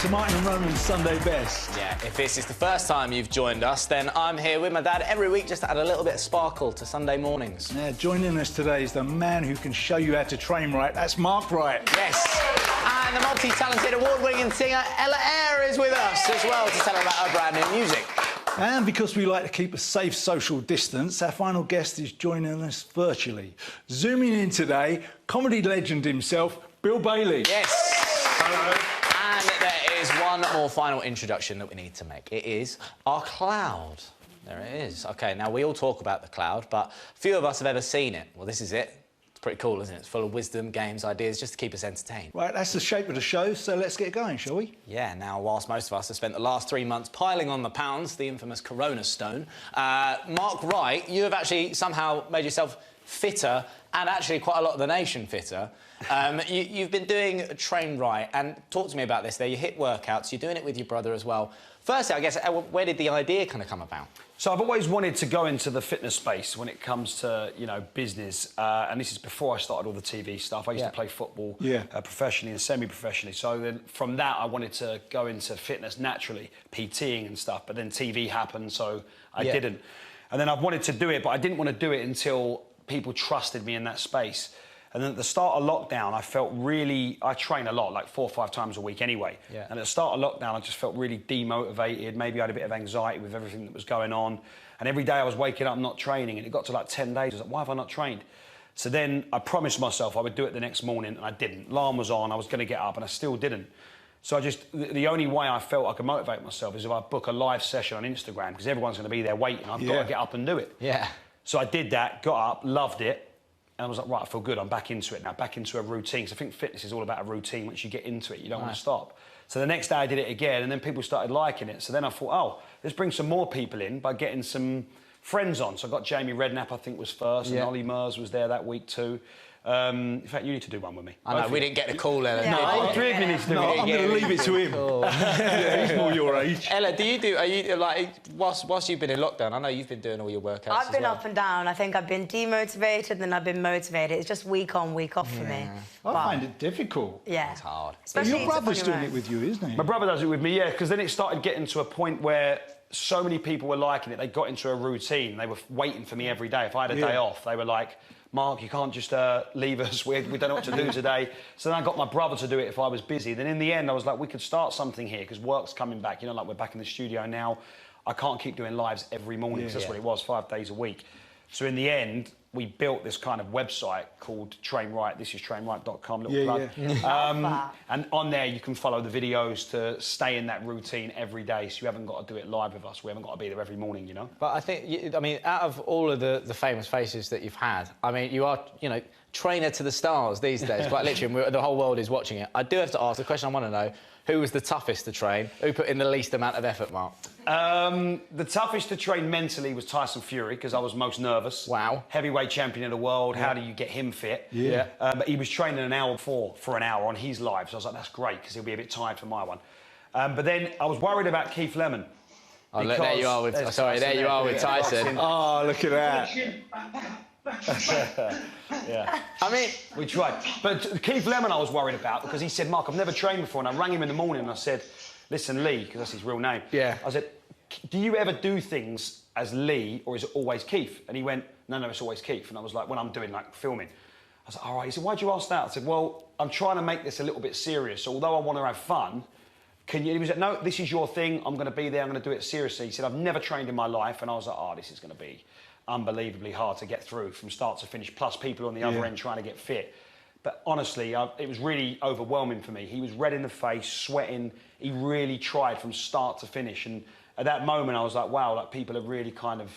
to Martin and Roman's Sunday Best. Yeah, if this is the first time you've joined us, then I'm here with my dad every week just to add a little bit of sparkle to Sunday mornings. Yeah, joining us today is the man who can show you how to train right. That's Mark Wright. Yes. And the multi-talented, award-winning singer Eyre is with us as well to tell us about her brand new music. And because we like to keep a safe social distance, our final guest is joining us virtually. Zooming in today, comedy legend himself, Bill Bailey. Yes. Hello. And there is one more final introduction that we need to make. It is our cloud. There it is. OK, now we all talk about the cloud, but few of us have ever seen it. Well, this is it. It's pretty cool, isn't it? It's full of wisdom, games, ideas, just to keep us entertained. Right, that's the shape of the show, so let's get going, shall we? Yeah, now, whilst most of us have spent the last 3 months piling on the pounds, the infamous Corona Stone, Mark Wright, you have actually somehow made yourself fitter and actually quite a lot of the nation fitter. You've been doing Train Right, and talk to me about this there. You hit workouts, you're doing it with your brother as well. Firstly, I guess, where did the idea kind of come about? So I've always wanted to go into the fitness space when it comes to, you know, business. And this is before I started all the TV stuff. I used to play football professionally and semi-professionally. So then from that, I wanted to go into fitness naturally, PTing and stuff. But then TV happened, so I didn't. And then I wanted to do it, but I didn't want to do it until people trusted me in that space. And then at the start of lockdown, I felt really... I train a lot, like 4 or 5 times a week anyway. Yeah. And at the start of lockdown, I just felt really demotivated. Maybe I had a bit of anxiety with everything that was going on. And every day I was waking up not training, and it got to like 10 days. I was like, why have I not trained? So then I promised myself I would do it the next morning, and I didn't. Alarm was on, I was going to get up, and I still didn't. So I just... The only way I felt I could motivate myself is if I book a live session on Instagram, because everyone's going to be there waiting. I've got to get up and do it. Yeah. So I did that, got up, loved it. And I was like, right, I feel good, I'm back into it now, back into a routine. So I think fitness is all about a routine. Once you get into it, you don't want to stop. So the next day I did it again, and then people started liking it. So then I thought, oh, let's bring some more people in by getting some friends on. So I got Jamie Redknapp, I think, was first, and Ollie Murs was there that week too. In fact, you need to do one with me. I know, we didn't get the call, Ella. No, 3 of you need to do it. I'm going to leave it to him. Yeah, he's more your age. Ella, are you, like, whilst you've been in lockdown, I know you've been doing all your workouts I've been well. up and down. I think I've been demotivated, then I've been motivated. It's just week on, week off for me. I find it difficult. Yeah. It's hard. But your brother's doing it with you, isn't he? My brother does it with me, yeah, because then it started getting to a point where so many people were liking it. They got into a routine. They were waiting for me every day. If I had a day off, they were like, Mark, you can't just leave us. We don't know what to do today. So then I got my brother to do it if I was busy. Then in the end, I was like, we could start something here because work's coming back. You know, like we're back in the studio now. I can't keep doing lives every morning because that's what it was, 5 days a week. So in the end, we built this kind of website called Train Right. This is trainright.com, little plug. And on there, you can follow the videos to stay in that routine every day. So you haven't got to do it live with us. We haven't got to be there every morning, you know? But I think, I mean, out of all of the famous faces that you've had, I mean, you are, you know, trainer to the stars these days, quite literally, and the whole world is watching it. I do have to ask, the question I want to know, who was the toughest to train? Who put in the least amount of effort, Mark? The toughest to train mentally was Tyson Fury, because I was most nervous. Wow. Heavyweight champion of the world, how do you get him fit? Yeah. But he was training an hour before for an hour on his live, so I was like, that's great, because he'll be a bit tired for my one. But then I was worried about Keith Lemon. Oh, look, there you are with... Sorry, there you are with Tyson. Oh, look at that. Yeah. I mean... We tried. But Keith Lemon I was worried about, because he said, Mark, I've never trained before, and I rang him in the morning and I said, listen, Lee, because that's his real name. Yeah. I said, do you ever do things as Lee, or is it always Keith? And he went, no, it's always Keith. And I was like, when I'm doing, like, filming. I was like, all right. He said, why'd you ask that? I said, well, I'm trying to make this a little bit serious. So although I want to have fun, can you... He was like, no, this is your thing. I'm going to be there. I'm going to do it seriously. He said, I've never trained in my life. And I was like, oh, this is going to be unbelievably hard to get through from start to finish, plus people on the other end trying to get fit. But honestly, it was really overwhelming for me. He was red in the face, sweating. He really tried from start to finish. And at that moment, I was like, wow, like people are really kind of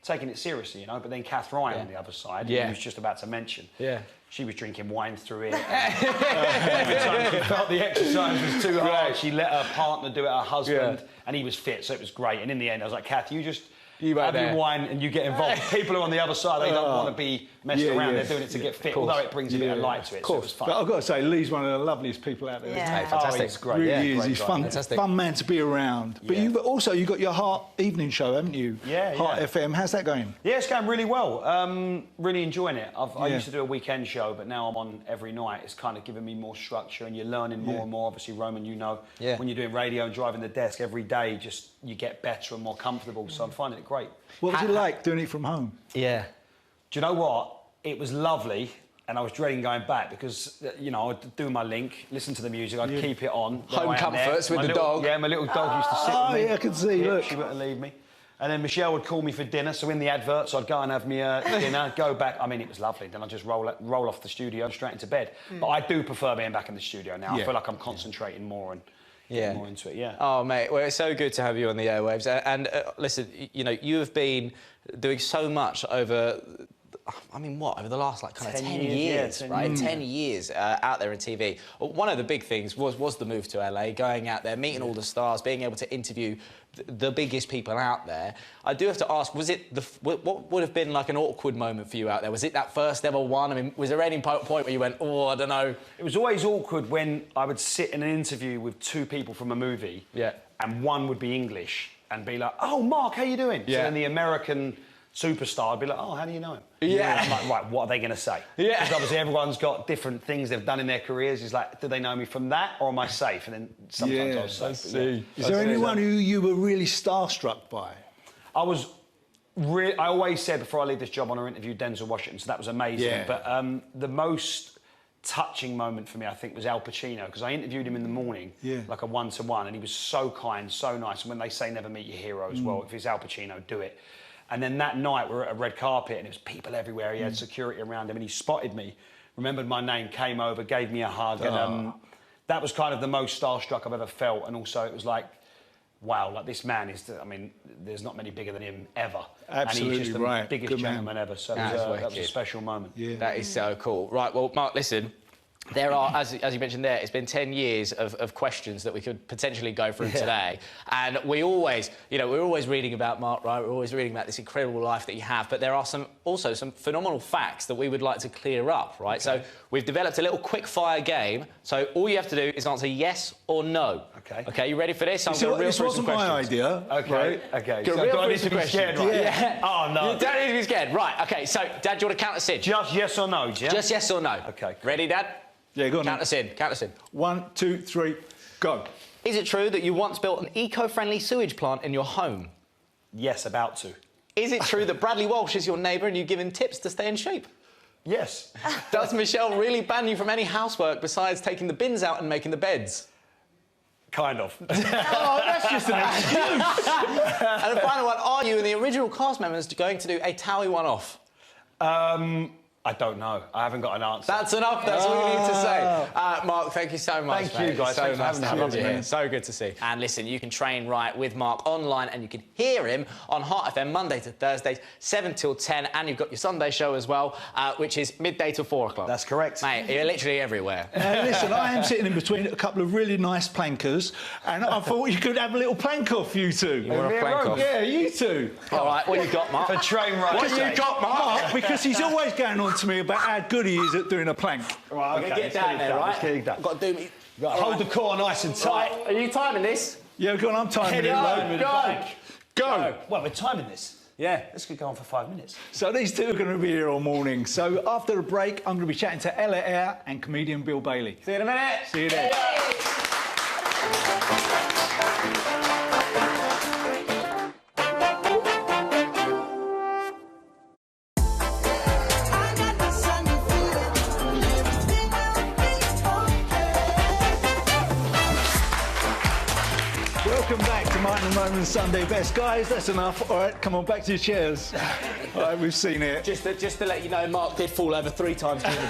taking it seriously, you know? But then Kath Ryan on the other side, who was just about to mention, she was drinking wine through it. Every time she felt the exercise was too hard, she let her partner do it, her husband, and he was fit, so it was great. And in the end, I was like, Kath, you just... have your wine and you get involved. People are on the other side, they don't want to be messing around. They're doing it to get fit, although it brings a bit of light to it. Of course. So it was fun. But I've got to say, Lee's one of the loveliest people out there. Yeah. Hey, fantastic. Oh, he's great. Really is. Great He's guy. fun man to be around. But you've got your Heart evening show, haven't you? Yeah, Heart FM. How's that going? Yeah, it's going really well. Really enjoying it. I used to do a weekend show, but now I'm on every night. It's kind of giving me more structure, and you're learning more and more. Obviously, Roman, you know, when you're doing radio and driving the desk every day, just you get better and more comfortable. So I'm finding it great. What was it like doing it from home? Yeah. Do you know what? It was lovely, and I was dreading going back because, you know, I'd do my link, listen to the music, I'd keep it on. Home comforts with the dog. Yeah, my little dog used to sit with me. Oh, yeah, I can see, look. She wouldn't leave me. And then Michelle would call me for dinner, so in the adverts, I'd go and have me dinner, go back. I mean, it was lovely. Then I'd just roll off the studio straight into bed. But I do prefer being back in the studio now. I feel like I'm concentrating more and getting more into it, Oh, mate, well, it's so good to have you on the airwaves. And listen, you know, you have been doing so much over... I mean, over the last, like, kind of 10 years, right? 10 years out there in TV. One of the big things was the move to LA, going out there, meeting all the stars, being able to interview the biggest people out there. I do have to ask, was it what would have been, like, an awkward moment for you out there? Was it that first ever one? I mean, was there any point where you went, oh, I don't know? It was always awkward when I would sit in an interview with two people from a movie and one would be English and be like, oh, Mark, how you doing? So then the American... superstar, I'd be like, oh, how do you know him? Yeah. I'm like, right, what are they going to say? Yeah. Because obviously everyone's got different things they've done in their careers. It's like, do they know me from that or am I safe? And then sometimes I was safe. Is there anyone who you were really starstruck by? I always said before I leave this job, I want to interview Denzel Washington, so that was amazing. Yeah. But the most touching moment for me, I think, was Al Pacino, because I interviewed him in the morning, like a one-to-one, and he was so kind, so nice. And when they say never meet your hero as well, if it's Al Pacino, do it. And then that night, we were at a red carpet, and there was people everywhere. He had security around him, and he spotted me, remembered my name, came over, gave me a hug, and that was kind of the most starstruck I've ever felt. And also, it was like, wow, like this man is, I mean, there's not many bigger than him ever. Absolutely, and he's just the biggest gentleman ever. So that was a special moment. Yeah. That is so cool. Right, well, Mark, listen. There are, as you mentioned there, it's been 10 years of questions that we could potentially go through today. And we always, you know, we're always reading about Mark Wright, we're always reading about this incredible life that you have, but there are also some phenomenal facts that we would like to clear up, right? Okay. So we've developed a little quick-fire game. So all you have to do is answer yes or no. Okay. Okay, you ready for this? This wasn't my idea. Okay, right? Okay. So do I need to be scared, right? Yeah. Oh, no. You don't need to be scared. Right, OK, so, Dad, do you want to count us in? Just yes or no, yeah? Just yes or no. OK. Cool. Ready, Dad? Yeah, go on. Count us in, count us in. 1, 2, 3, go. Is it true that you once built an eco-friendly sewage plant in your home? Yes, about to. Is it true that Bradley Walsh is your neighbour and you give him tips to stay in shape? Yes. Does Michelle really ban you from any housework besides taking the bins out and making the beds? Kind of. Oh, that's just an excuse. And the final one, are you and the original cast members going to do a Towie one-off? I don't know. I haven't got an answer. That's enough. That's all you need to say. Mark, thank you so much. Thank you, guys. So Thanks for nice to having have me. you here. So good to see. And listen, you can train Wright with Mark online, and you can hear him on Heart FM Monday to Thursdays, 7 till 10, and you've got your Sunday show as well, which is midday till 4 o'clock. That's correct. Mate, you're literally everywhere. Listen, I am sitting in between a couple of really nice plankers, and I thought you could have a little plank off, you two. You want a plank off? Yeah, you two. All right, what you got, Mark? For train Wright. What you got, Mark? Because he's always going on to me about how good he is at doing a plank. Right, Okay, get down there, right? I've got to do me. Right, hold the core nice and tight. Right, are you timing this? Yeah, go on, I'm timing it. Right? Go. Well, we're timing this. Yeah. This could go on for 5 minutes. So these two are going to be here all morning. So after the break, I'm going to be chatting to Eyre and comedian Bill Bailey. See you in a minute. See you there. Welcome back to Martin and Roman Sunday Best. Guys, that's enough. All right, come on, back to your chairs. All right, we've seen it. Just to let you know, Mark did fall over 3 times during the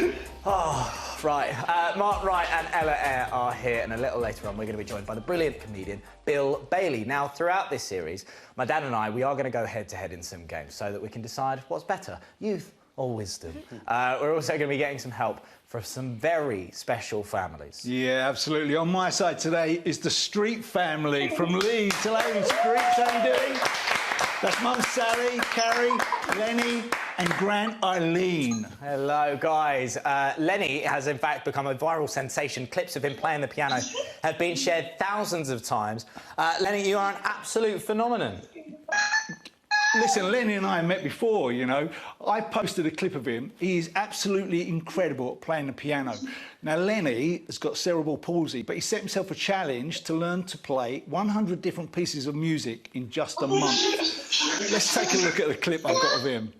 day. Oh, right. Mark Wright and Eyre are here, and a little later on, we're going to be joined by the brilliant comedian Bill Bailey. Now, throughout this series, my dad and I, we are going to go head-to-head in some games so that we can decide what's better, youth or wisdom. We're also going to be getting some help from some very special families. Yeah, absolutely. On my side today is the Street family from Leeds. Hello, Street. How you doing? That's Mum Sally, Carrie, Lenny and Grant Eileen. Hello, guys. Lenny has, in fact, become a viral sensation. Clips of him playing the piano have been shared thousands of times. Lenny, you are an absolute phenomenon. Listen, Lenny and I met before, you know. I posted a clip of him. He is absolutely incredible at playing the piano. Now, Lenny has got cerebral palsy, but he set himself a challenge to learn to play 100 different pieces of music in just a month. Let's take a look at the clip I've got of him.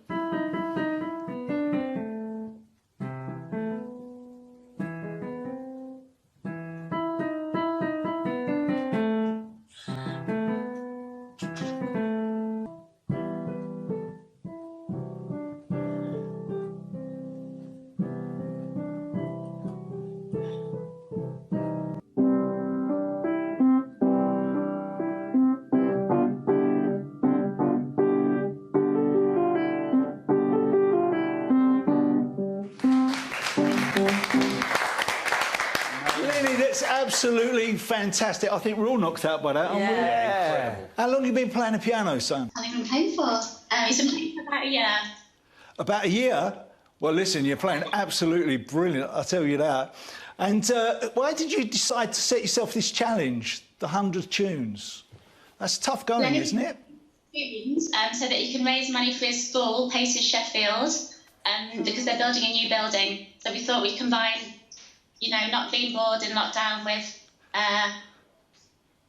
That's absolutely fantastic. I think we're all knocked out by that, aren't we? Yeah. Incredible. How long have you been playing the piano, son? How long have I been playing for? He's been playing for about a year. About a year? Well, listen, you're playing absolutely brilliant, I'll tell you that. And why did you decide to set yourself this challenge, the 100 tunes? That's tough going, isn't it? Tunes, so that he can raise money for his school, Paces Sheffield, because they're building a new building. So we thought we'd combine, you know, not being bored in lockdown with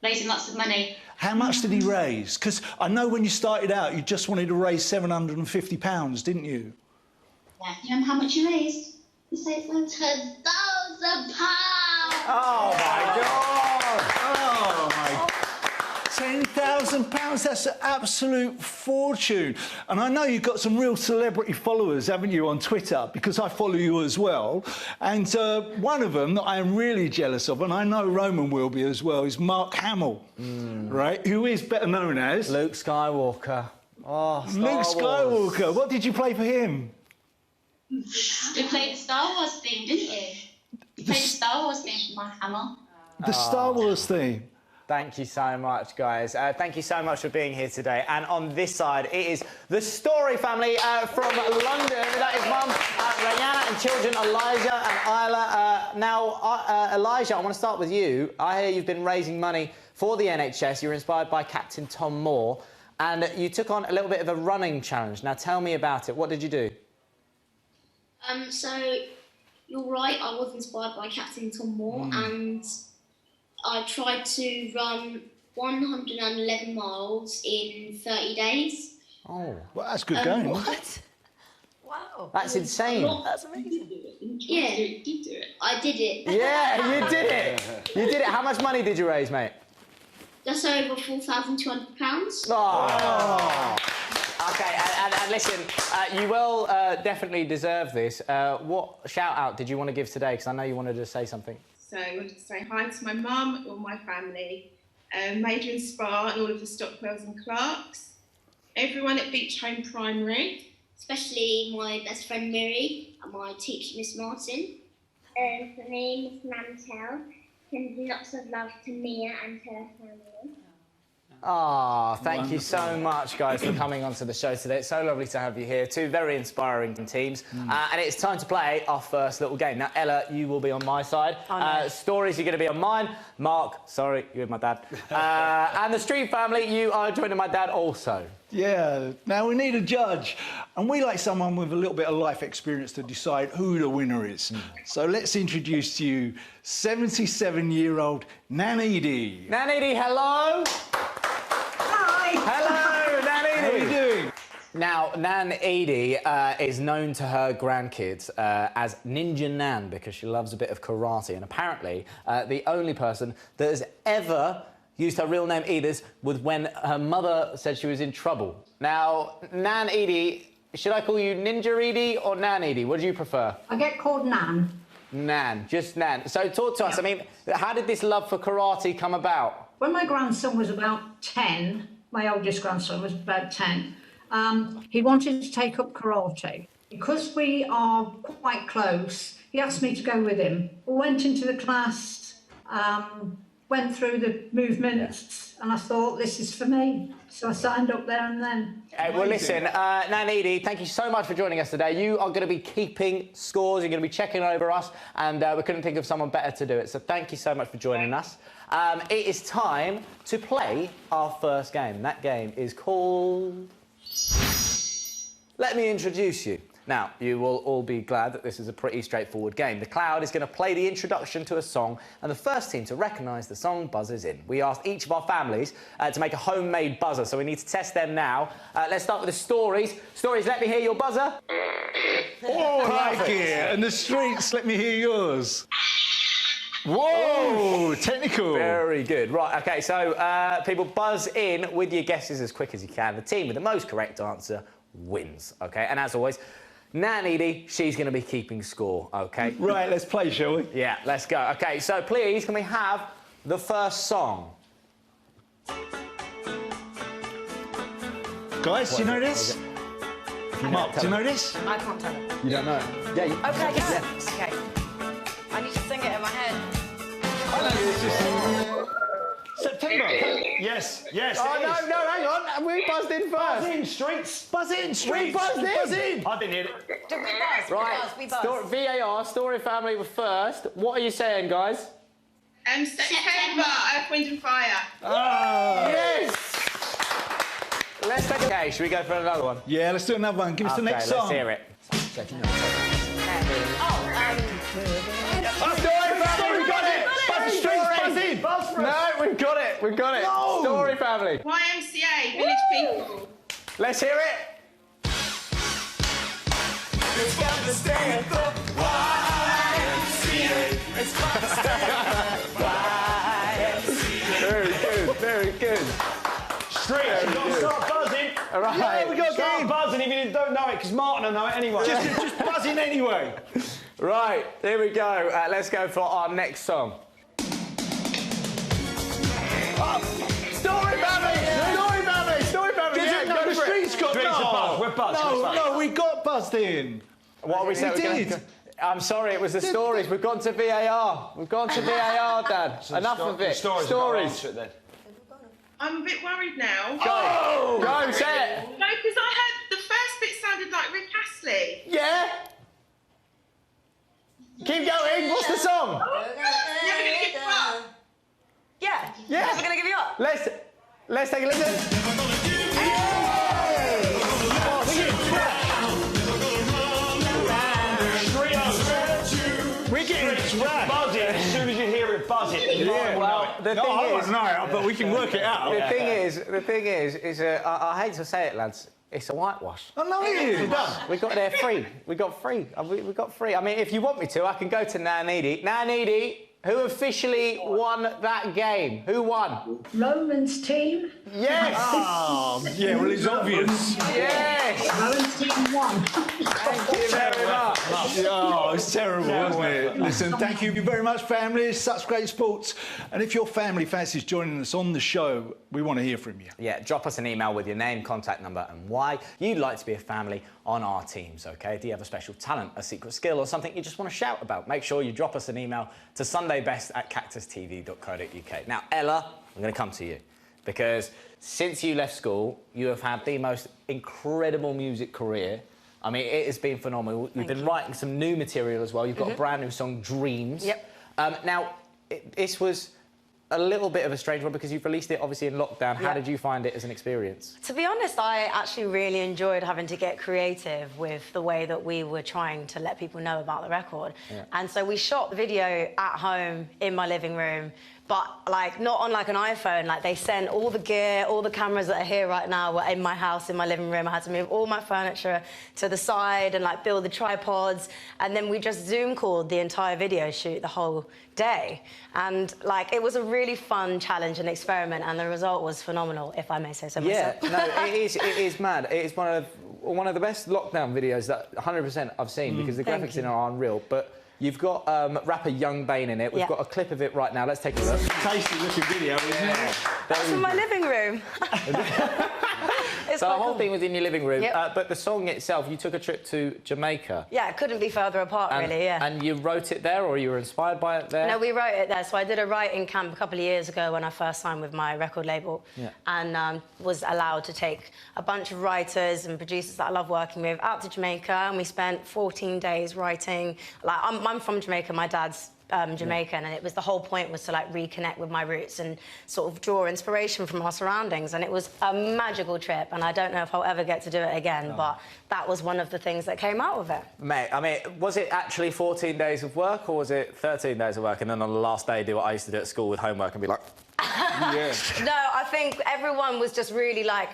raising lots of money. How much did he raise? Because I know when you started out, you just wanted to raise £750, didn't you? Yeah. You know how much you raised? You say £10,000. Oh, my God! Oh, my... £10,000, that's an absolute fortune. And I know you've got some real celebrity followers, haven't you, on Twitter, because I follow you as well. And one of them that I am really jealous of, and I know Roman will be as well, is Mark Hamill, right? Who is better known as... Luke Skywalker. Oh, Luke Skywalker. What did you play for him? You played the Star Wars theme, didn't you? You played the Star Wars theme for Mark Hamill. The Star Wars theme. Thank you so much, guys. Thank you so much for being here today. And on this side, it is the Story family from London. That is Mum, Rihanna, and children, Elijah and Isla. Elijah, I want to start with you. I hear you've been raising money for the NHS. You were inspired by Captain Tom Moore, and you took on a little bit of a running challenge. Now, tell me about it. What did you do? So, you're right, I was inspired by Captain Tom Moore, and I tried to run 111 miles in 30 days. Oh, well, that's good going. What? Wow. That's insane. That's amazing. Yeah, Did do it? I did it. Yeah, you did it. You did it. How much money did you raise, mate? Just over £4,200. Oh. OK, and listen, you will definitely deserve this. What shout-out did you want to give today? Because I know you wanted to say something. So I wanted to say hi to my mum, all my family, Major and Spa and all of the Stockwells and Clarks, everyone at Beach Home Primary. Especially my best friend Miri and my teacher Miss Martin. For me, Miss Mantel, sending lots of love to Mia and her family. Ah, thank you so much, guys, for coming onto the show today. It's so lovely to have you here. Two very inspiring teams. And it's time to play our first little game. Now, Ella, you will be on my side. Oh, no. Stories, you're going to be on mine. Mark, sorry, you're with my dad. And the Street family, you are joining my dad also. Yeah, now we need a judge. And we like someone with a little bit of life experience to decide who the winner is. So let's introduce to you 77-year-old Nan Edie. Nan Edie, hello. Hello, Nan Edie. How are you doing? Now, Nan Edie is known to her grandkids as Ninja Nan because she loves a bit of karate, and apparently the only person that has ever used her real name Edith was when her mother said she was in trouble. Now, Nan Edie, should I call you Ninja Edie or Nan Edie? What do you prefer? I get called Nan. Nan, just Nan. So talk to us. I mean, how did this love for karate come about? When my grandson was about 10, my oldest grandson was about 10, he wanted to take up karate. Because we are quite close, he asked me to go with him. We went into the class, went through the movements and I thought, this is for me. So I signed up there and then. Well, listen, Nanidi, thank you so much for joining us today. You are going to be keeping scores, you're going to be checking over us, and we couldn't think of someone better to do it. So thank you so much for joining us. It is time to play our first game. That game is called... Let me introduce you. Now, you will all be glad that this is a pretty straightforward game. The Cloud is going to play the introduction to a song, and the first team to recognise the song buzzes in. We asked each of our families to make a homemade buzzer, so we need to test them now. Let's start with the Stories. Stories, let me hear your buzzer. Oh, I like it. And the Streets, let me hear yours. Whoa, technical. Very good. Right, OK, so people buzz in with your guesses as quick as you can. The team with the most correct answer wins, OK? And as always, Nan Edie, she's going to be keeping score, OK? Right, let's play, shall we? Yeah, let's go. OK, so please, can we have the first song? Guys, do you know this? Mark, do you know this? I can't tell it. You don't know it? Yeah, you... Okay, yes. Okay. I need to sing it in my head. I know this. September. Yes, yes. Oh, no, hang on. We buzzed in first. Buzz in, Streets. Buzz in, Streets. We buzzed in. Buzz in. I didn't hear it. Did we buzz? Right. We buzzed. VAR, Story Family were first. What are you saying, guys? September, Earth, Wind and Fire. Ah. Yes! Let's take a... Okay, should we go for another one? Yeah, let's do another one. Give us the next song. let's hear it. Story Family, we got it. Buzz the Streets, buzz in. No, we've got it. We've got it. No. Story Family. YMCA, Village People. Let's hear it. Very good, very good. Streets, you've got to start buzzing. All right. Yeah, we got a Start game. buzzing if you don't know it, because Martin will know it anyway. Just buzz in anyway. Right, here we go. Let's go for our next song. Story Family! Story Family! Story Family! Yeah, No, go the for it. Streets got Streets are buzzed. We're buzzed. No, we got buzzed in. What are we saying? We We're did. gonna- I'm sorry, it was the Stories. We've gone to VAR. We've gone to VAR, Dad. Enough of it. Stories. Stories. It then. I'm a bit worried now. Go, say it. No, because I heard the first bit sounded like Rick Astley. Yeah. Keep going. What's the song? Never gonna give up. Yeah. Yeah. Never gonna give you up. Let's take a listen. We're getting buzzing as soon as you hear it buzzing. Yeah. Well, the No, I thing won't is, know it, but we can work it out. the thing is, I hate to say it, lads. It's a whitewash. I know it is. We got there free. We got free. We got free. I mean, if you want me to, I can go to Nan Edie. Nan Edie, who officially won that game? Who won? Roman's team. Yes! Oh, yeah, well, it's obvious. Yes! Roman's team won. Thank you very much. Oh, it's terrible, wasn't it? Listen, thank you very much, family. It's such great sports. And if your family fancies joining us on the show, we want to hear from you. Yeah, drop us an email with your name, contact number and why you'd like to be a family on our teams, OK? Do you have a special talent, a secret skill or something you just want to shout about? Make sure you drop us an email to sundaybest@cactustv.co.uk. Now, Ella, I'm going to come to you because since you left school, you have had the most incredible music career. I mean, it has been phenomenal. You've been writing some new material as well. You've got a brand new song, Dreams. Yep. Now, this was a little bit of a strange one because you've released it obviously in lockdown. How did you find it as an experience? To be honest, I actually really enjoyed having to get creative with the way that we were trying to let people know about the record. Yeah. And so we shot the video at home in my living room, but like not on like an iPhone. Like they sent all the gear, all the cameras that are here right now were in my house, in my living room. I had to move all my furniture to the side and like build the tripods. And then we just Zoom called the entire video shoot the whole day. And like it was a really fun challenge and experiment, and the result was phenomenal, if I may say so myself. Yeah, no, it is mad. It is one of the best lockdown videos that 100% I've seen because the graphics in it are unreal. But You've got rapper Young Bane in it. We've got a clip of it right now. Let's take a look. Tasty looking video, isn't it? That's in my living room. So the whole thing was in your living room, Yep. but the song itself, you took a trip to Jamaica. Yeah, it couldn't be further apart, really, yeah. And you wrote it there, or you were inspired by it there? No, we wrote it there. So I did a writing camp a couple of years ago when I first signed with my record label, and was allowed to take a bunch of writers and producers that I love working with out to Jamaica, and we spent 14 days writing. Like, I'm from Jamaica, my dad's Jamaican, and it was the whole point was to like reconnect with my roots and sort of draw inspiration from our surroundings, and it was a magical trip, and I don't know if I'll ever get to do it again, but that was one of the things that came out of it. Mate, I mean, was it actually 14 days of work, or was it 13 days of work, and then on the last day do what I used to do at school with homework and be like... No, I think everyone was just really like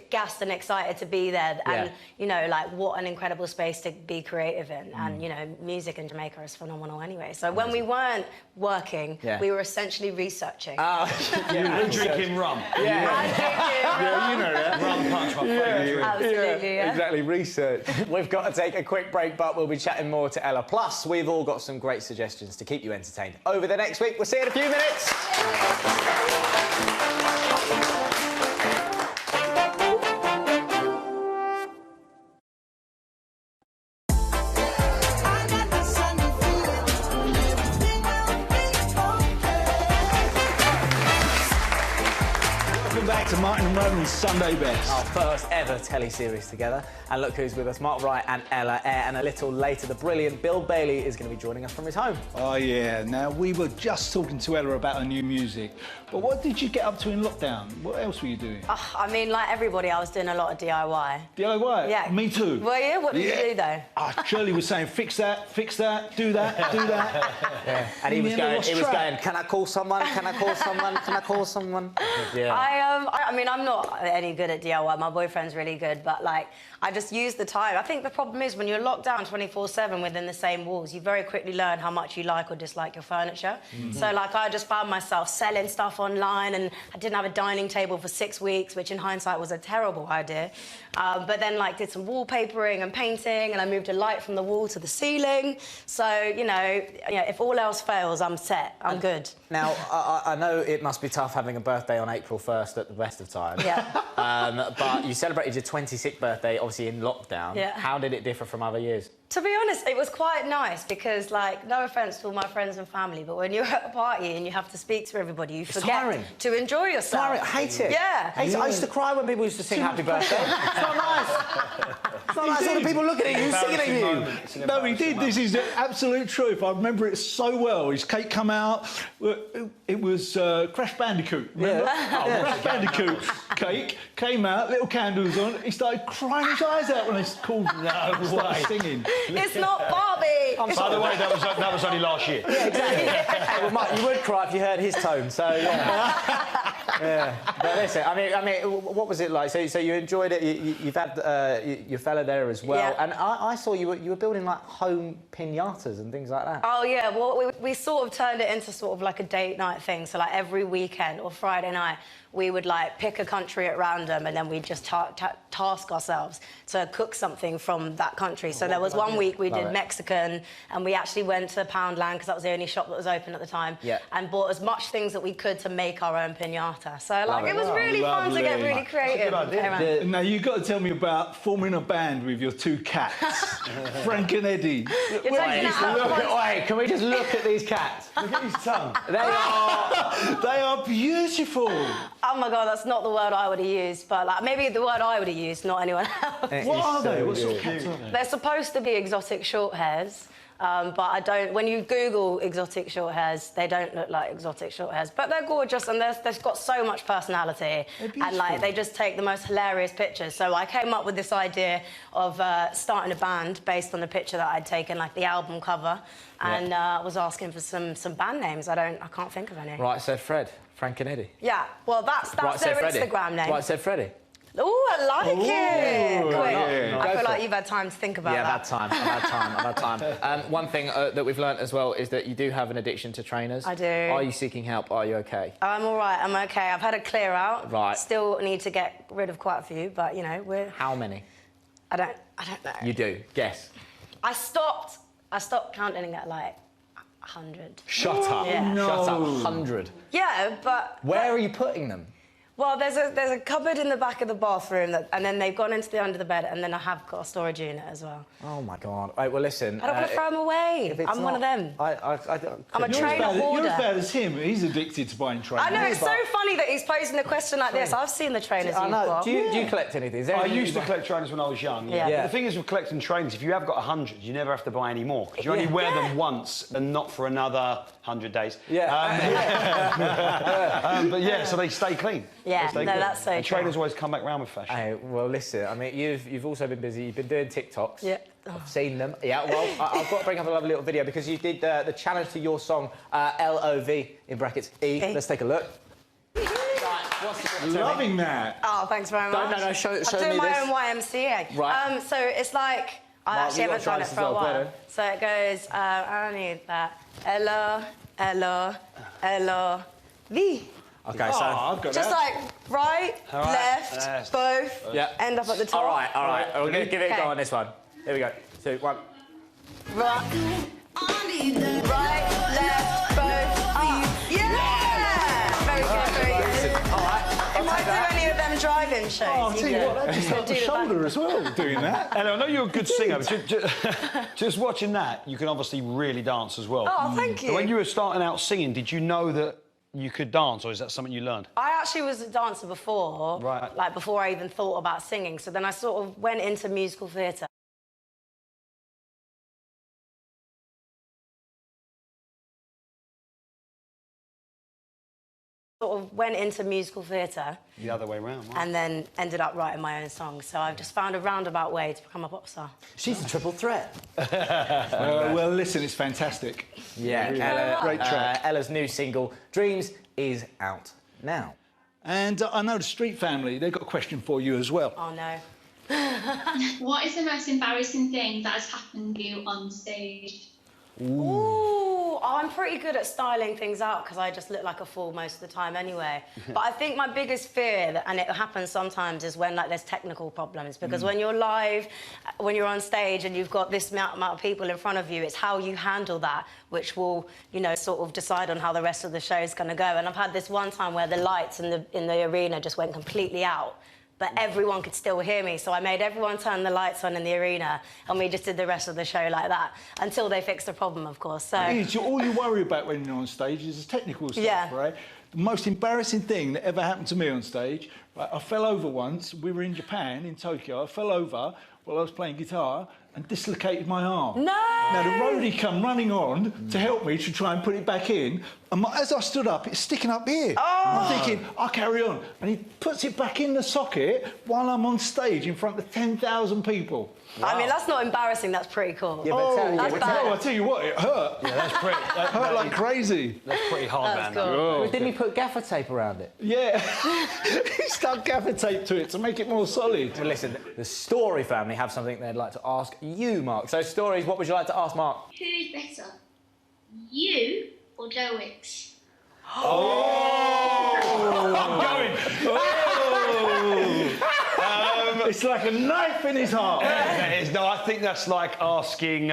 gassed and excited to be there, and you know, like, what an incredible space to be creative in. And you know, music in Jamaica is phenomenal anyway. So when we weren't working, we were essentially researching. And drinking rum. You know that. Rum punch, my favourite. Absolutely, Exactly, research. We've got to take a quick break, but we'll be chatting more to Ella. Plus, we've all got some great suggestions to keep you entertained over the next week. We'll see you in a few minutes. Back to Martin and Rowan's Sunday Best. Our first ever telly-series together. And look who's with us, Mark Wright and Ella Eyre. And a little later, the brilliant Bill Bailey is going to be joining us from his home. Oh, yeah. Now, we were just talking to Ella about her new music. But what did you get up to in lockdown? What else were you doing? I mean, like everybody, I was doing a lot of DIY. DIY? Yeah. Me too. Were you? What did you do, though? Shirley was saying, fix that, do that, do that. And he was going, can I call someone? Can I call someone? Can I call someone? I mean, I'm not any good at DIY. My boyfriend's really good, but like, I just use the time. I think the problem is when you're locked down 24/7 within the same walls, you very quickly learn how much you like or dislike your furniture. So like, I just found myself selling stuff online, and I didn't have a dining table for 6 weeks, which in hindsight was a terrible idea. But then like did some wallpapering and painting, and I moved a light from the wall to the ceiling. So, you know, if all else fails, I'm set. I'm good. Now, I know it must be tough having a birthday on April 1st at the best of times. Yeah. But you celebrated your 26th birthday, obviously in lockdown. Yeah. How did it differ from other years? To be honest, it was quite nice because, like, no offence to all my friends and family, but when you're at a party and you have to speak to everybody, you forget to enjoy yourself. Tiring. I hate it. Yeah. I used to cry when people used to sing Happy Birthday. It's not nice. It's not nice. All the people looking at you, singing at you. No, he did. This is the absolute truth. I remember it so well. His cake come out. It was Crash Bandicoot. Remember? Crash Bandicoot cake came out, little candles on. He started crying his eyes out when it's called. Started singing. It's not Barbie. By the way, that was only last year. Yeah, exactly. Well, Mark, you would cry if you heard his tone, so yeah. Yeah. But listen, I mean, what was it like? So you enjoyed it. You've had your fella there as well, Yeah. and I saw you were building like home piñatas and things like that. Oh, yeah. Well, we sort of turned it into sort of like a date night thing. So, like, every weekend or Friday night, we would, like, pick a country at random, and then we'd just task ourselves to cook something from that country. So there was one week we did Mexican, and we actually went to Poundland, because that was the only shop that was open at the time, and bought as much things that we could to make our own piñata. So, like, it was really fun to get really creative. Now, you've got to tell me about forming a band with your two cats, Frank and Eddie. Wait, can we just look at these cats? Look at his tongue. They are beautiful. Oh my God, that's not the word I would have used, but like maybe the word I would have used, not anyone else. What are they? What sort of cats are they? They're supposed to be exotic short hairs, but I don't. When you Google exotic short hairs, they don't look like exotic short hairs, but they're gorgeous, and they've got so much personality, and like they just take the most hilarious pictures. So I came up with this idea of starting a band based on the picture that I'd taken, like the album cover, and was asking for some band names. I can't think of any. Right, said Fred. Frank and Eddie. Yeah, well, that's their Instagram name. Right, said Freddie. Oh, I like it. Quick. Yeah. I feel like you've had time to think about that. I've had time. One thing that we've learnt as well is that you do have an addiction to trainers. I do. Are you seeking help? Are you okay? I'm all right. I'm okay. I've had a clear out. Right. Still need to get rid of quite a few, but, you know, How many? I don't know. You do. Guess. I stopped I stopped counting at like 100. Shut up. Yeah. No. Shut up. 100. Yeah, but... Where are you putting them? Well, there's a cupboard in the back of the bathroom, and then they've gone into under the bed, and then I have got a storage unit as well. Oh, my God. Right, well, listen... I don't want to throw them away. I'm one of them. I'm a trainer hoarder. You're as bad as him. He's addicted to buying trainers. I know, it's so funny that he's posing a question like this. I've seen the trainers you've got. Do you collect anything? Is there I anything used to collect trainers when I was young. Yeah. But the thing is with collecting trainers, if you have got 100, you never have to buy any more. Because you only wear them once and not for another 100 days. Yeah. But yeah, so they stay clean. Yeah, no, that's so and true. trainers always come back round with fashion. Hey, well, listen, I mean, you've also been busy. You've been doing TikToks. Yeah. I've seen them. Yeah, well, I've got to bring up a lovely little video because you did the challenge to your song, LOV, in brackets, E. Let's take a look. Loving that. Oh, thanks very much. No, show me this. I'm doing my own YMCA. Right. So it's like... I Mark, actually you haven't gotta try done it this for as a well, go while. on. So it goes, I need that. V. Okay, so... I've got Just that. like right, left, both, end up at the top. All right. We're going to give it a go on this one. Here we go. 2, 1. Right, left, both, up. Yeah! Very good, very good. All right. It might do any of them driving shows. Oh, I'll tell you what, that just can helped the do the shoulder as well, doing that. And I know you're a good singer, but just watching that, you can obviously really dance as well. Oh, thank you. So when you were starting out singing, did you know that you could dance, or is that something you learned? I actually was a dancer before, like before I even thought about singing. So then I sort of went into musical theatre. The other way around. Right? And then ended up writing my own songs. So I've just found a roundabout way to become a pop star. She's a triple threat. Well, listen, it's fantastic. Yeah, Really Ella, great track. Ella's new single, Dreams, is out now. And I know the Street family, they've got a question for you as well. Oh, no. What is the most embarrassing thing that has happened to you on stage? Ooh, I'm pretty good at styling things out because I just look like a fool most of the time anyway. But I think my biggest fear, and it happens sometimes, is when like there's technical problems. Because when you're live, when you're on stage and you've got this amount of people in front of you, it's how you handle that which will, you know, sort of decide on how the rest of the show is going to go. And I've had this one time where the lights in the arena just went completely out. But everyone could still hear me, so I made everyone turn the lights on in the arena, and we just did the rest of the show like that, until they fixed the problem, of course. So All you worry about when you're on stage is the technical stuff, right? The most embarrassing thing that ever happened to me on stage, right, I fell over once. We were in Japan, in Tokyo. I fell over while I was playing guitar and dislocated my arm. No! Now, the roadie come running on to help me to try and put it back in. And as I stood up, it's sticking up here. Oh. I'm thinking, I'll carry on. And he puts it back in the socket while I'm on stage in front of 10,000 people. Wow. I mean, that's not embarrassing, that's pretty cool. Yeah, but that's bad. I tell you what, it hurt. Yeah, that's pretty... It hurt like crazy. That's pretty hard, That's man. cool. Oh. Didn't he put gaffer tape around it? Yeah. He stuck gaffer tape to it to make it more solid. Well, listen, the Story family have something they'd like to ask you, Mark. So, Stories, what would you like to ask Mark? Who's better, you or Joe Wicks? Oh! I'm going. Oh! It's like a knife in his heart. No, I think that's like asking...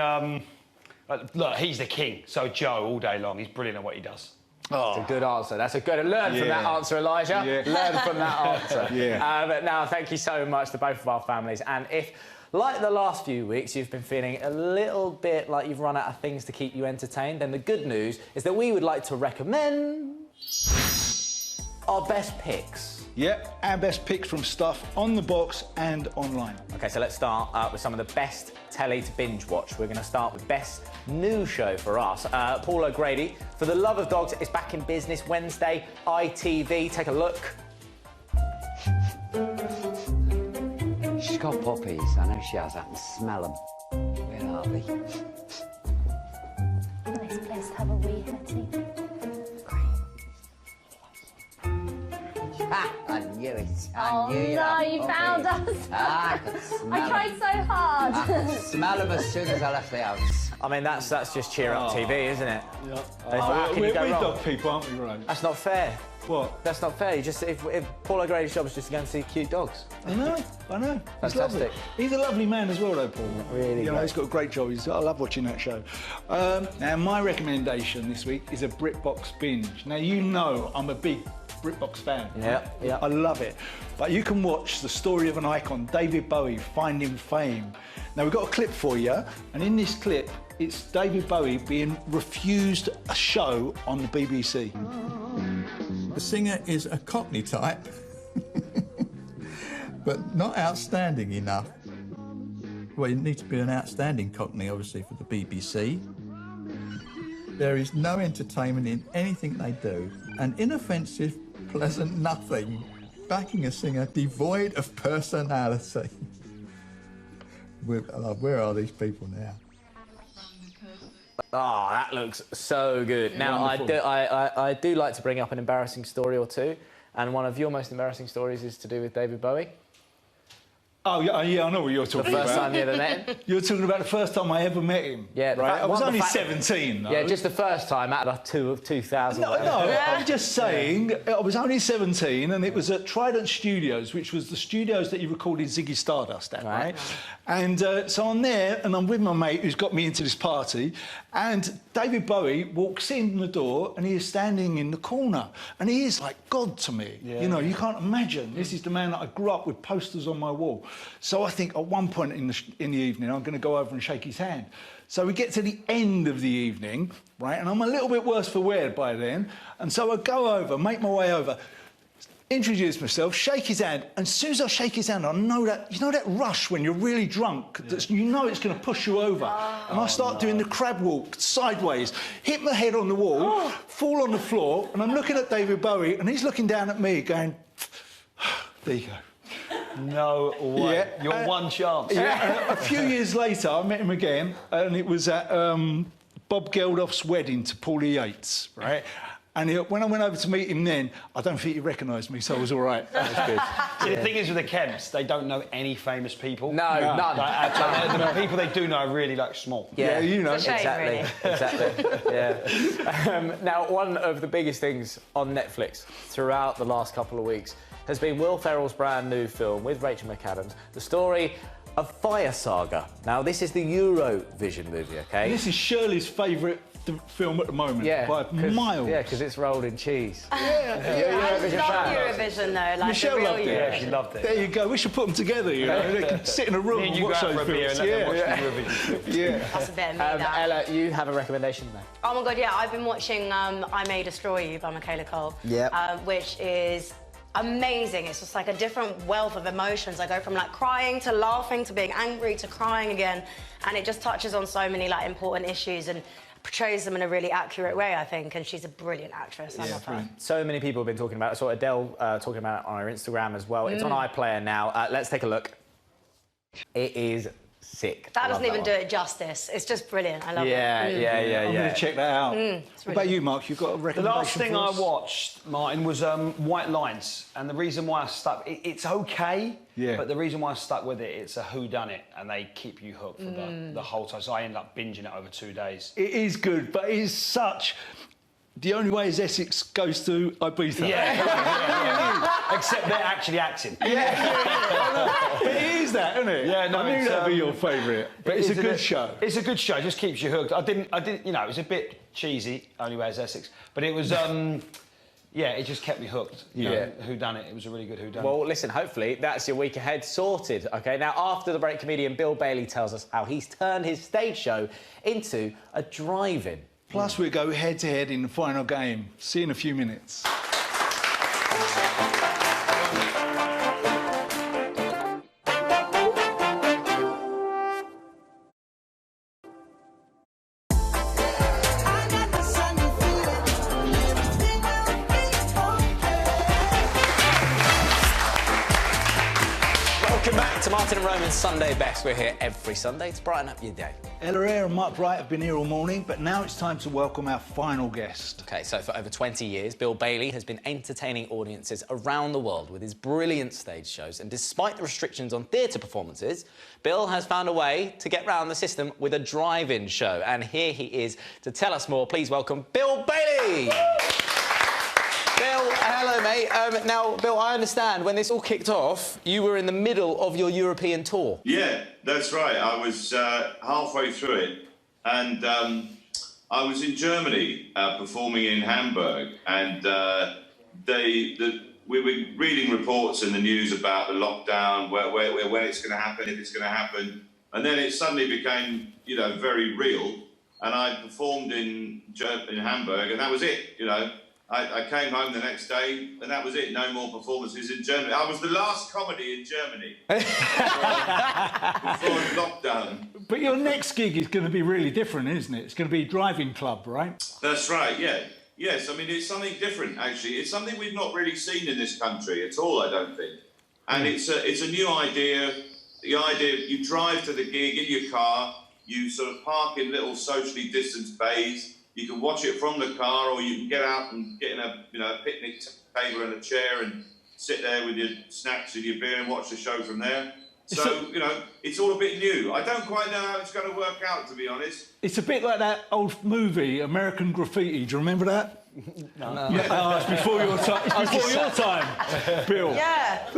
look, he's the king, so Joe all day long. He's brilliant at what he does. That's a good answer. That's a good... Learn from that answer, Elijah. Yeah. Learn from that answer. Yeah. Now, thank you so much to both of our families. And if, like the last few weeks, you've been feeling a little bit like you've run out of things to keep you entertained, then the good news is that we would like to recommend our best picks. Yep, our best picks from stuff on the box and online. OK, so let's start with some of the best telly to binge watch. We're going to start with best new show for us. Paul O'Grady, For the Love of Dogs, is back in business Wednesday, ITV. Take a look. She's got puppies. I know she has. I can smell them. Where are they? Nice place to have a wee, Hetty. Ah, I knew it. Oh I knew no, you found us. Ah, I could smell I tried so hard. I could smell them as soon as I left the house. I mean, that's just cheer up TV, isn't it? Yeah. How can you We're go wrong? dog people, aren't we, Rose? That's not fair. What? That's not fair. You just if Paul O'Grady's job is just to go and see cute dogs. I know. He's Fantastic. lovely. He's a lovely man as well, though, Paul. Really You know, great. he's got a great job. I love watching that show. Now, my recommendation this week is a BritBox binge. Now, you know I'm a big BritBox fan. Yeah. I love it. But you can watch the story of an icon, David Bowie, finding fame. Now, we've got a clip for you, and in this clip, it's David Bowie being refused a show on the BBC. The singer is a Cockney type, but not outstanding enough. Well, you need to be an outstanding Cockney, obviously, for the BBC. There is no entertainment in anything they do. An inoffensive, pleasant nothing, backing a singer devoid of personality. Where are these people now? Oh, that looks so good. Now, I do like to bring up an embarrassing story or two, and one of your most embarrassing stories is to do with David Bowie. Oh, yeah, I know what you're talking about. The first time you ever met him? You're talking about the first time I ever met him. Yeah, right. I was only 17, though. Yeah, just the first time out of 2000. No, I'm just saying, I was only 17, and it was at Trident Studios, which was the studios that you recorded Ziggy Stardust at, right? And so I'm there, and I'm with my mate who's got me into this party, and David Bowie walks in the door, and he is standing in the corner, and he is like God to me. You know, you can't imagine. This is the man that I grew up with posters on my wall. So I think at one point in the evening, I'm going to go over and shake his hand. So we get to the end of the evening, right, and I'm a little bit worse for wear by then, and so I go over, make my way over, introduce myself, shake his hand, and as soon as I shake his hand, I know that, you know that rush when you're really drunk, that you know it's going to push you over, and I start doing the crab walk sideways, hit my head on the wall, fall on the floor, and I'm looking at David Bowie, and he's looking down at me going, there you go. No way. Yeah. Your one chance. Yeah. A few years later, I met him again, and it was at Bob Geldof's wedding to Paulie Yates, right? And when I went over to meet him then, I don't think he recognised me, so it was all right. That was good. See, the thing is with the Kemps, they don't know any famous people. No, none. Like, the people they do know are really, like, small. Yeah, you know. It's a shame, Exactly. Yeah. Now, one of the biggest things on Netflix throughout the last couple of weeks has been Will Ferrell's brand new film with Rachel McAdams, the story of Fire Saga. Now, this is the Eurovision movie, OK? This is Shirley's favourite film at the moment, by miles. Yeah, because it's rolled in cheese. I love Eurovision, though. Like Michelle the real loved it. Eurovision. Yeah, she loved it. There you go. We should put them together, you know. They can sit in a room and watch those films. And let them watch the Eurovision. Yeah. That's a bit of me, that. Ella, you have a recommendation there. Oh my God, yeah, I've been watching I May Destroy You by Michaela Cole, which is amazing. It's just like a different wealth of emotions. I go from like crying to laughing to being angry to crying again, and it just touches on so many like important issues and portrays them in a really accurate way, I think, and she's a brilliant actress. I love her. So many people have been talking about it. I saw Adele talking about it on her Instagram as well. It's on iPlayer now. Let's take a look. It is sick. That doesn't even do it justice. It's just brilliant. I love it. I'm going to check that out. What about you, Mark? You've got a recommendation? The last thing for I us? watched, Martin, was White Lines, and the reason why I stuck, it's okay, but the reason why I stuck with it, it's a whodunit, and they keep you hooked for the whole time. So I ended up binging it over 2 days. It is good, but it is such. The only way is Essex goes to Ibiza. Except they're actually acting. But it is that, isn't it? Yeah, no, I knew that'd be your favourite. But it's a good show. It's a good show. It just keeps you hooked. I didn't. You know, it was a bit cheesy. Only way is Essex, but it was. Yeah, it just kept me hooked. Who done it? It was a really good who done it. Well, listen, hopefully that's your week ahead sorted, OK? Now, after the break, comedian Bill Bailey tells us how he's turned his stage show into a drive-in. Plus, we go head-to-head in the final game. See you in a few minutes. Welcome back to Martin and Roman's Sunday Best. We're here every Sunday to brighten up your day. Eyre and Mark Wright have been here all morning, but now it's time to welcome our final guest. OK, so for over 20 years, Bill Bailey has been entertaining audiences around the world with his brilliant stage shows. And despite the restrictions on theatre performances, Bill has found a way to get round the system with a drive-in show. And here he is to tell us more. Please welcome Bill Bailey! Bill, Now, Bill, I understand when this all kicked off, you were in the middle of your European tour. Yeah, that's right. I was halfway through it, and I was in Germany performing in Hamburg, and we were reading reports in the news about the lockdown, when it's going to happen, if it's going to happen, and then it suddenly became, very real. And I performed in Hamburg, and that was it. I came home the next day, and that was it. No more performances in Germany. I was the last comedy in Germany before lockdown. But your next gig is going to be really different, isn't it? It's going to be Driving Club, right? That's right. Yeah. Yes. I mean, it's something different. Actually, it's something we've not really seen in this country at all. I don't think. And it's a new idea. The idea you drive to the gig in your car. You sort of park in little socially distanced bays. You can watch it from the car, or you can get out and get in a picnic table and a chair and sit there with your snacks and your beer and watch the show from there. So, it's all a bit new. I don't quite know how it's going to work out, to be honest. It's a bit like that old movie, American Graffiti. Do you remember that? No. Yeah, it's before your time. It's before your time, Bill. Yeah.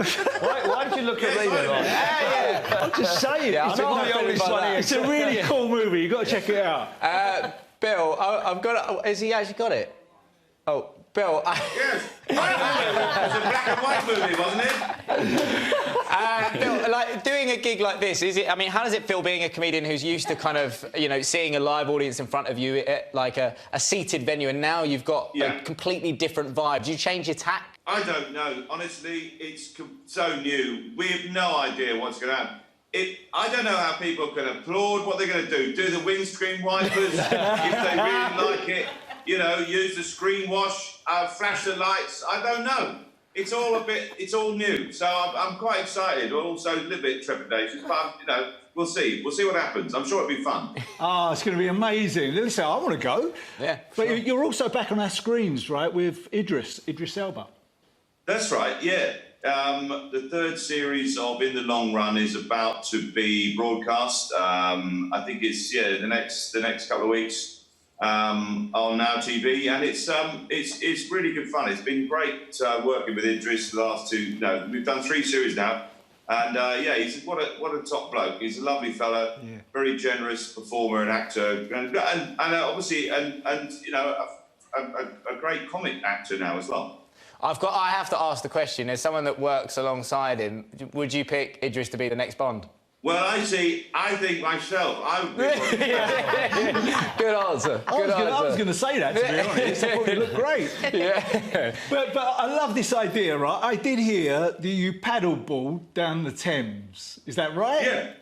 Why did you look at me then? Yeah. I'm just saying. Yeah, I'm not the oldest one here. It's a really cool movie. You've got to check it out. Bill, I've got it. Has he actually got it? Oh, Bill. Yes. It was a black and white movie, wasn't it? Bill, like doing a gig like this, how does it feel being a comedian who's used to kind of, seeing a live audience in front of you at like a seated venue, and now you've got a completely different vibe? Do you change your tack? I don't know. Honestly, it's so new. We have no idea what's going to happen. I don't know how people can applaud. What they're going to do the windscreen wipers if they really like it. Use the screen wash, flash the lights. I don't know. It's all new. So I'm quite excited. Also a little bit trepidatious, but we'll see. We'll see what happens. I'm sure it'll be fun. It's going to be amazing. Listen, I want to go. Yeah. But sure. You're also back on our screens, right, with Idris Elba. That's right. Yeah. The third series of In the Long Run is about to be broadcast. I think it's the next couple of weeks on Now TV, and it's really good fun. It's been great working with Idris the last two. No, we've done 3 series now, and he's what a top bloke. He's a lovely fella, very generous performer and actor, and obviously a great comic actor now as well. I have to ask the question, as someone that works alongside him, would you pick Idris to be the next Bond? Well, I think myself, I would be Bond. Good answer. I was going to say that, to be honest. I thought you looked great. Yeah. But I love this idea, right? I did hear that you paddleboard down the Thames. Is that right? Yeah.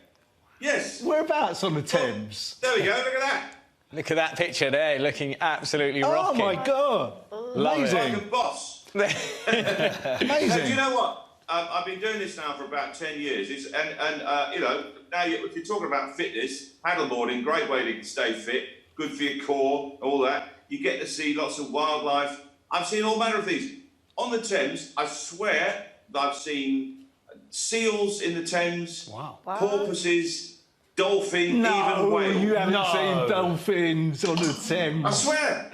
Yes. Whereabouts on the Thames? There we go, look at that. Look at that picture there, looking absolutely rocking. Oh, my God. Amazing. Like a boss. Amazing. Do you know what? I've been doing this now for about 10 years. Now if you're talking about fitness, paddleboarding, great way to stay fit, good for your core, all that. You get to see lots of wildlife. I've seen all manner of things. On the Thames, I swear that I've seen seals in the Thames, porpoises, dolphins, even whales. You haven't seen dolphins on the Thames. I swear.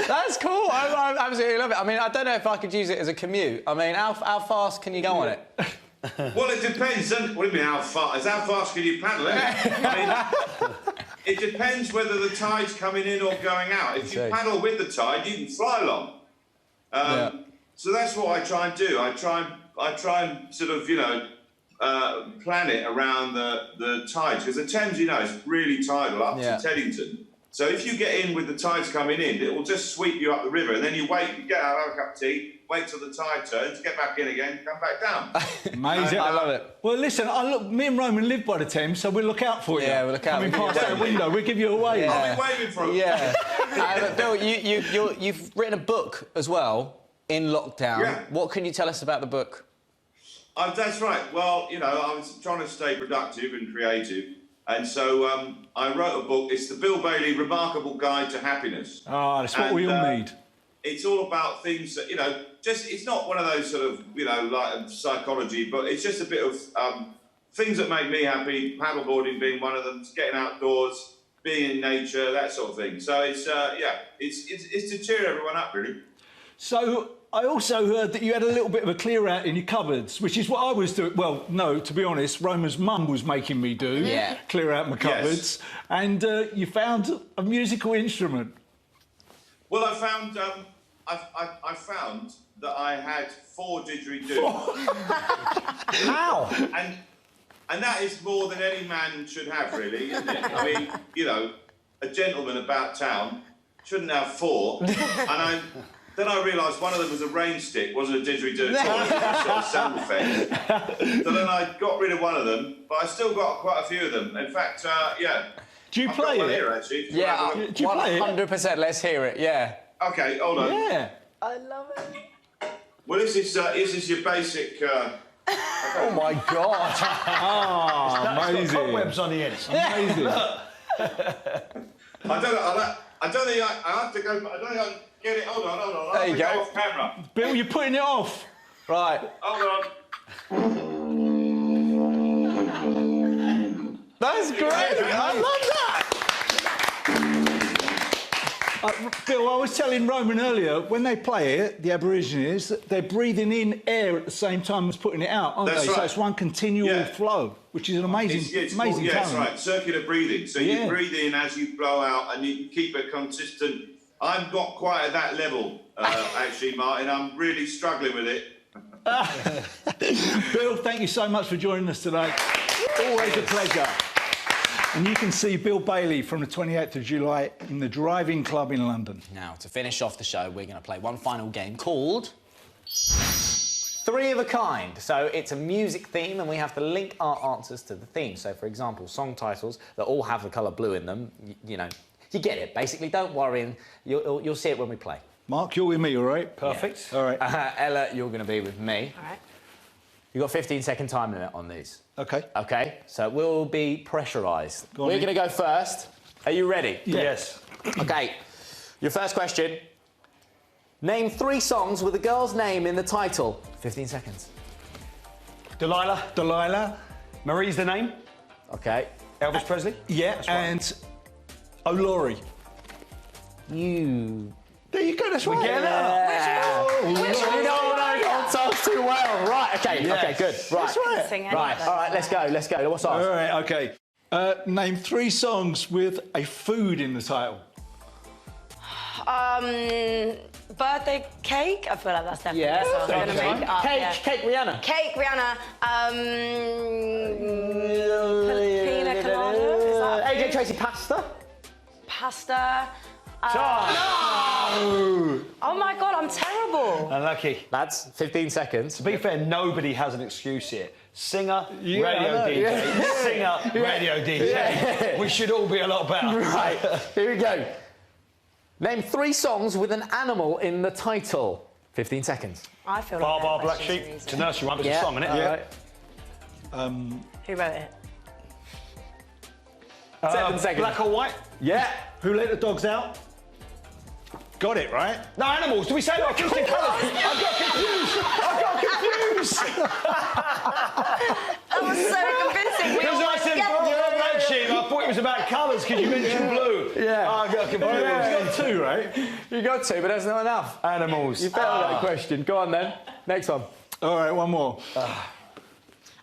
That's cool. I absolutely love it. I mean, I don't know if I could use it as a commute. I mean, how fast can you go on it? Well, it depends. What do you mean, how fast? How fast can you paddle, isn't it? I mean, it depends whether the tide's coming in or going out. If you paddle with the tide, you can fly along. So that's what I try and do. I try and sort of, plan it around the tides. Because the Thames, is really tidal up to Teddington. So if you get in with the tides coming in, it will just sweep you up the river, and then you wait, you get out, have a cup of tea, wait till the tide turns, get back in again, come back down. Amazing. I love it. Well, listen, me and Roman live by the Thames, so we'll look out for you. Yeah, we'll look out. Coming past that window, we'll give you a wave. Yeah. I'll be waving for you. Yeah. Bill, you've written a book as well in lockdown. Yeah. What can you tell us about the book? That's right. Well, I was trying to stay productive and creative. And so I wrote a book. It's the Bill Bailey Remarkable Guide to Happiness. Oh, that's what we all need. It's all about things that, it's not one of those sort of, like psychology, but it's just a bit of things that make me happy, paddleboarding being one of them, getting outdoors, being in nature, that sort of thing. So it's to cheer everyone up, really. So I also heard that you had a little bit of a clear out in your cupboards, which is what I was doing. Well, no, to be honest, Roman's mum was making me do clear out my cupboards, and you found a musical instrument. Well, I found I found that I had 4 didgeridoo. How? And that is more than any man should have, really, isn't it? I mean, you know, a gentleman about town shouldn't have 4. And then I realised one of them was a rain stick, wasn't a didgeridoo. It was a sort of sound effect. So then I got rid of one of them, but I still got quite a few of them. In fact, Do you I've play got one it? here, actually. Yeah, Do you play it? 100%. Let's hear it. Yeah. Okay, hold on. Yeah. I love it. Well, this is your basic. Oh my God! It's got cobwebs on the end. Amazing. I don't think I have to go. I don't think I can get it. Hold on. There you go. Off camera. Bill, you're putting it off. Right. Hold on. That's great. I love that. Bill, I was telling Roman earlier, when they play it, the Aborigines, they're breathing in air at the same time as putting it out, aren't That's they? right. So it's one continual flow, which is an amazing, amazing Yeah, talent. that's right. Circular breathing. So you breathe in as you blow out, and you keep it consistent. I'm not quite at that level, actually, Martin. I'm really struggling with it. Bill, thank you so much for joining us today. Always a pleasure. And you can see Bill Bailey from the 28th of July in the Drive-In Club in London. Now, to finish off the show, we're going to play one final game called 3 of a Kind. So it's a music theme, and we have to link our answers to the theme. So, for example, song titles that all have the colour blue in them, you know, you get it, basically. Don't worry, and you'll see it when we play. Mark, you're with me, all right? Perfect. Yeah. All right. Ella, you're going to be with me. All right. You've got 15-second time limit on these. OK. OK, so we'll be pressurised. On, We're Ian. going to go first. Are you ready? Yes. OK, your first question. Name 3 songs with a girl's name in the title. 15 seconds. Delilah. Marie's the name. OK. Elvis Presley. Yeah, That's right. and O'Laurie. There you go, that's right. get You know songs too well. Right, OK, OK, good. Right. That's right. Sing any Right, of those. all right, let's go. What's ours? All right, OK. Name 3 songs with a food in the title. Birthday cake. I feel like that's definitely Yeah. a song. I'm gonna make it up. Cake, Rihanna. Cake, Rihanna. Pina colada. Is that a AJ food? Tracy pasta. Pasta. No! Oh my God, I'm terrible. Unlucky. That's 15 seconds. To be fair, nobody has an excuse here. Singer, Yeah, I radio know. DJ. Yeah. Singer, radio DJ. Yeah. We should all be a lot better. Right, here we go. Name 3 songs with an animal in the title. 15 seconds. I feel Bar like Bar that Black question's Sheep. easy. It's a nursery rhyme. It's a song, isn't it? Yeah. Who wrote it? 7 seconds. Black or white? Yeah. Who let the dogs out? Got it, right? No, animals. Do we say that? Just in colours? I got confused. That was so convincing. We Because all I went, said yeah. Black Sheep, I thought it was about colours because you mentioned blue. Yeah. I got confused. You got 2, right? You got 2, but that's not enough. Animals. You failed that question. Go on then. Next one. All right, one more.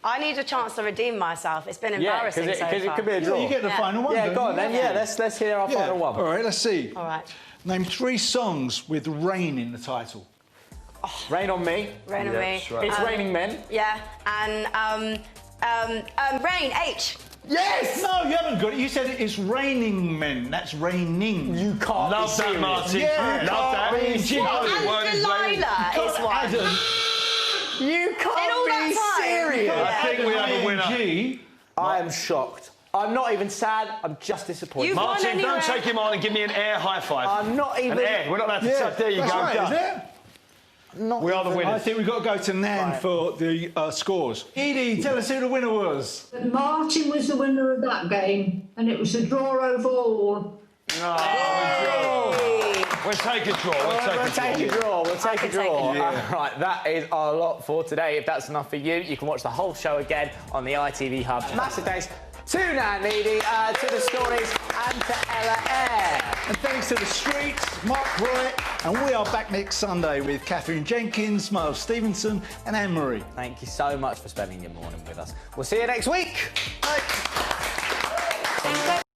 I need a chance to redeem myself. It's been Yeah, embarrassing because so it far. could be a draw. You get the final one. Yeah, don't go on you? then. Yeah, let's hear our final one. All right, let's see. All right. Name 3 songs with rain in the title. Rain on Me. Rain on me. that's right. It's Raining Men. Yeah, and Rain, H. Yes! No, you haven't got it. You said it's raining men. That's raining. You can't Love be that, serious. Martin. Yeah, Love that. can't be No, serious. the word And is very- Delilah is one. Adam, You In all can't be that time. serious. I think we have a winner. G. I am shocked. I'm not even sad. I'm just disappointed. You've won Martin, anyway. don't take him on and give me an air high five. I'm not even. An air. We're not allowed to touch. There you that's go. right, Done. isn't it? We are the I winners. think we've got to go to Nan for the scores. Edie, tell us who the winner was. Martin was the winner of that game, and it was a draw overall. We'll take a draw. We'll take a draw. We'll take a draw. Yeah. Right, that is our lot for today. If that's enough for you, you can watch the whole show again on the ITV Hub. Massive thanks to Nan Needy, to the stories, and to Ella Eyre. And thanks to the streets, Mark Wright, and we are back next Sunday with Catherine Jenkins, Miles Stevenson, and Anne-Marie. Thank you so much for spending your morning with us. We'll see you next week. Bye.